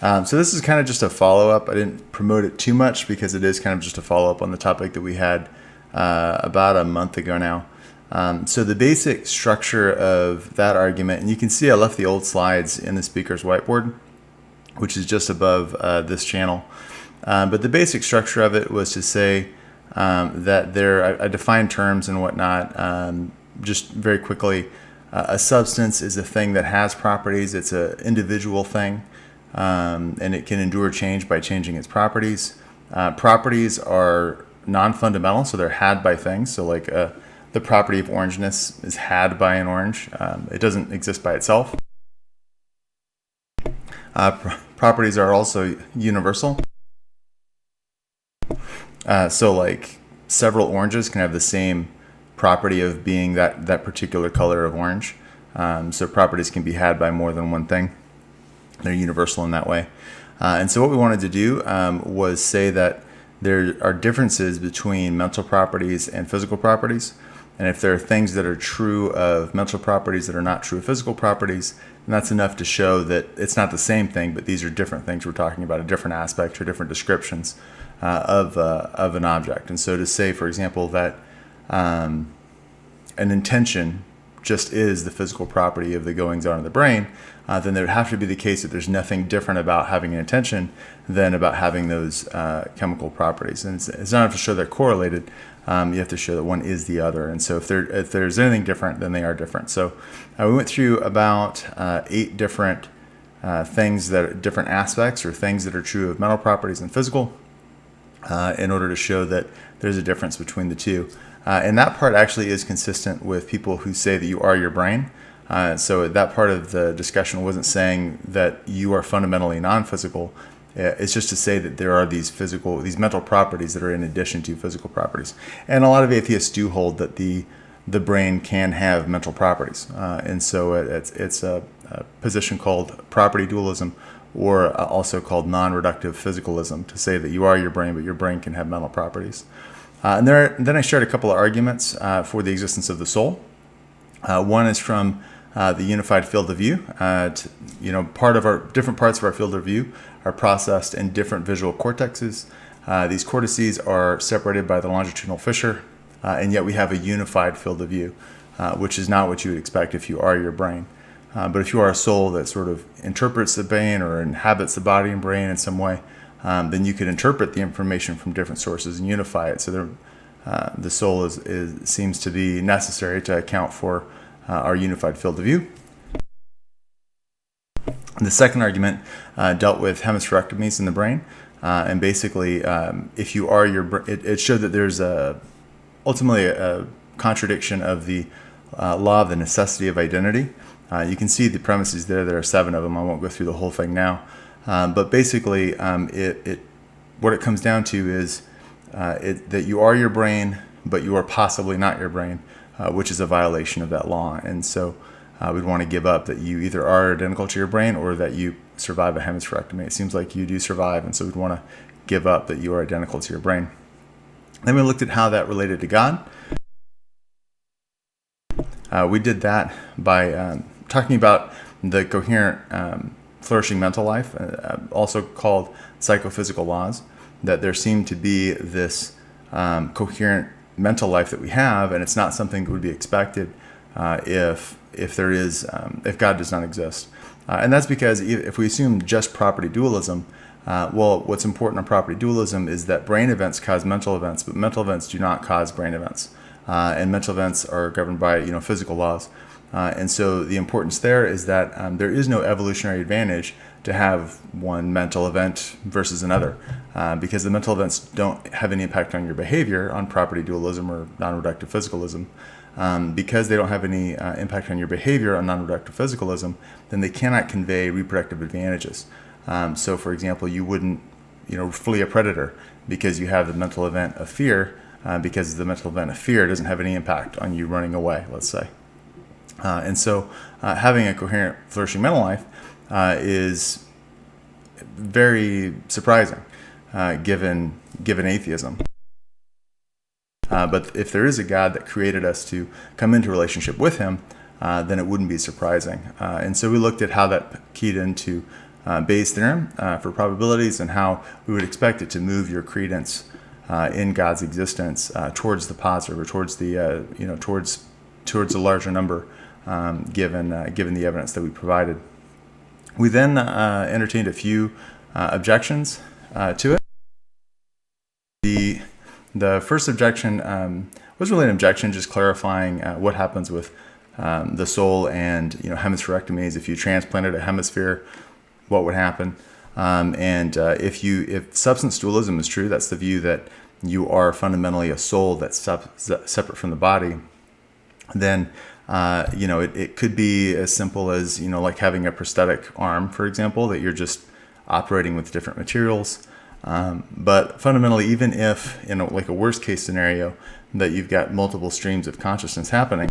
So this is kind of just a follow-up. I didn't promote it too much because it is kind of just a follow-up on the topic that we had about a month ago now. So the basic structure of that argument, and you can see I left the old slides in the speaker's whiteboard, which is just above this channel. But the basic structure of it was to say that I defined terms and whatnot just very quickly. A substance is a thing that has properties. It's an individual thing, and it can endure change by changing its properties. Properties are non-fundamental, so they're had by things. So like the property of orangeness is had by an orange. It doesn't exist by itself. Properties are also universal. So like several oranges can have the same property of being that particular color of orange. So properties can be had by more than one thing. They're universal in that way. And so what we wanted to do was say that there are differences between mental properties and physical properties. And if there are things that are true of mental properties that are not true of physical properties, then that's enough to show that it's not the same thing, but these are different things we're talking about, different aspects or different descriptions of an object. And so to say, for example, that an intention just is the physical property of the goings-on of the brain, then there would have to be the case that there's nothing different about having an intention than about having those chemical properties. And it's not enough to show they're correlated. You have to show that one is the other. And so if there's anything different, then they are different. So we went through about 8 different different aspects or things that are true of mental properties and physical in order to show that there's a difference between the two. And that part actually is consistent with people who say that you are your brain. So that part of the discussion wasn't saying that you are fundamentally non-physical. It's just to say that there are these mental properties that are in addition to physical properties. And a lot of atheists do hold that the brain can have mental properties. And so it's a position called property dualism, or also called non-reductive physicalism, to say that you are your brain, but your brain can have mental properties. And then I shared a couple of arguments for the existence of the soul. One is from the unified field of view. Different parts of our field of view are processed in different visual cortexes. These cortices are separated by the longitudinal fissure, and yet we have a unified field of view, which is not what you would expect if you are your brain. But if you are a soul that sort of interprets the brain or inhabits the body and brain in some way, then you could interpret the information from different sources and unify it. So the soul seems to be necessary to account for our unified field of view. The second argument dealt with hemispherectomies in the brain, and basically, if you are it showed that there's ultimately a contradiction of the law of the necessity of identity. You can see the premises there. There are 7 of them. I won't go through the whole thing now. But basically, what it comes down to is that you are your brain, but you are possibly not your brain, which is a violation of that law. And so we'd want to give up that you either are identical to your brain or that you survive a hemispherectomy. It seems like you do survive, and so we'd want to give up that you are identical to your brain. Then we looked at how that related to God. We did that by talking about the coherent flourishing mental life, also called psychophysical laws, that there seemed to be this coherent mental life that we have, and it's not something that would be expected if God does not exist. And that's because if we assume just property dualism, what's important in property dualism is that brain events cause mental events, but mental events do not cause brain events. And mental events are governed by physical laws. And so the importance there is that there is no evolutionary advantage to have one mental event versus another, because the mental events don't have any impact on your behavior on property dualism or non-reductive physicalism. Because they don't have any impact on your behavior on non-reductive physicalism, then they cannot convey reproductive advantages. So, for example, you wouldn't flee a predator because you have the mental event of fear, because the mental event of fear doesn't have any impact on you running away, let's say. And so having a coherent, flourishing mental life is very surprising, given atheism. But if there is a God that created us to come into relationship with him, then it wouldn't be surprising. And so we looked at how that keyed into Bayes' theorem for probabilities and how we would expect it to move your credence in God's existence towards the positive, or towards the towards a larger number, given the evidence that we provided. We then entertained a few objections to it. The first objection was really an objection, just clarifying what happens with the soul and hemispherectomies. If you transplanted a hemisphere, what would happen? If substance dualism is true, that's the view that you are fundamentally a soul that's separate from the body. Then it could be as simple as like having a prosthetic arm, for example, that you're just operating with different materials. But fundamentally, even if in a worst case scenario that you've got multiple streams of consciousness happening,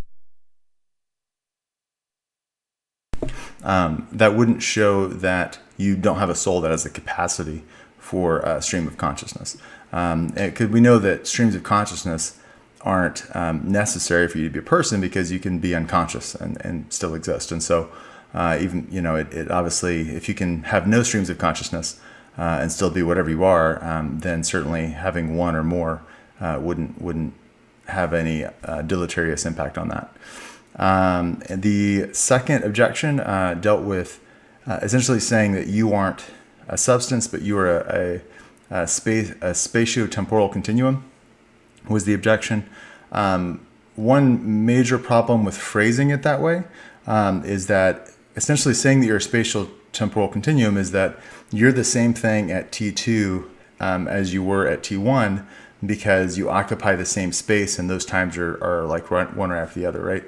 that wouldn't show that you don't have a soul that has the capacity for a stream of consciousness. Because we know that streams of consciousness aren't necessary for you to be a person, because you can be unconscious and still exist. And so it obviously, if you can have no streams of consciousness and still be whatever you are, then certainly having one or more wouldn't have any deleterious impact on that. And the second objection dealt with essentially saying that you aren't a substance, but you are a spatio-temporal continuum, was the objection. One major problem with phrasing it that way is that essentially saying that you're a spatial temporal continuum is that you're the same thing at T2 as you were at T1, because you occupy the same space and those times are like one right after the other, right?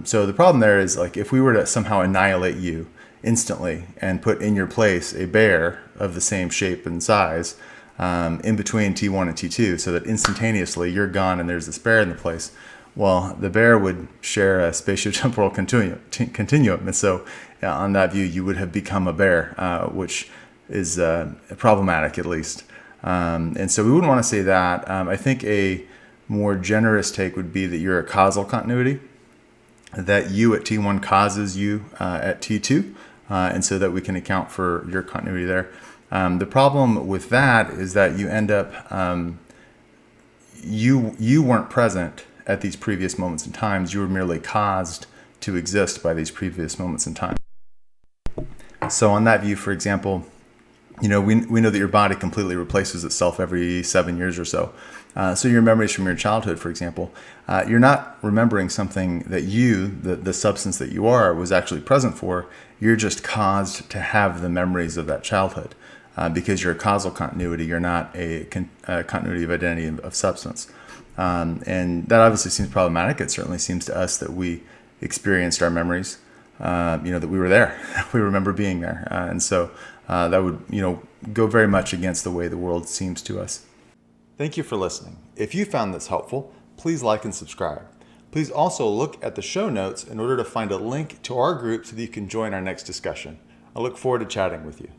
So the problem there is, like, if we were to somehow annihilate you instantly and put in your place a bear of the same shape and size in between T1 and T2, so that instantaneously you're gone and there's this bear in the place, well, the bear would share a spatio-temporal continuum. And so on that view, you would have become a bear, which is problematic, at least. And so we wouldn't want to say that. I think a more generous take would be that you're a causal continuity, that you at T1 causes you at T2, and so that we can account for your continuity there. The problem with that is that you end up, you weren't present at these previous moments in times. You were merely caused to exist by these previous moments in time. So on that view, for example, we know that your body completely replaces itself every 7 years or so. So your memories from your childhood, for example, you're not remembering something that the substance that you are, was actually present for. You're just caused to have the memories of that childhood because you're a causal continuity. You're not a continuity of identity of substance. And that obviously seems problematic. It certainly seems to us that we experienced our memories, that we were there. We remember being there. And so that would, go very much against the way the world seems to us. Thank you for listening. If you found this helpful, please like and subscribe. Please also look at the show notes in order to find a link to our group so that you can join our next discussion. I look forward to chatting with you.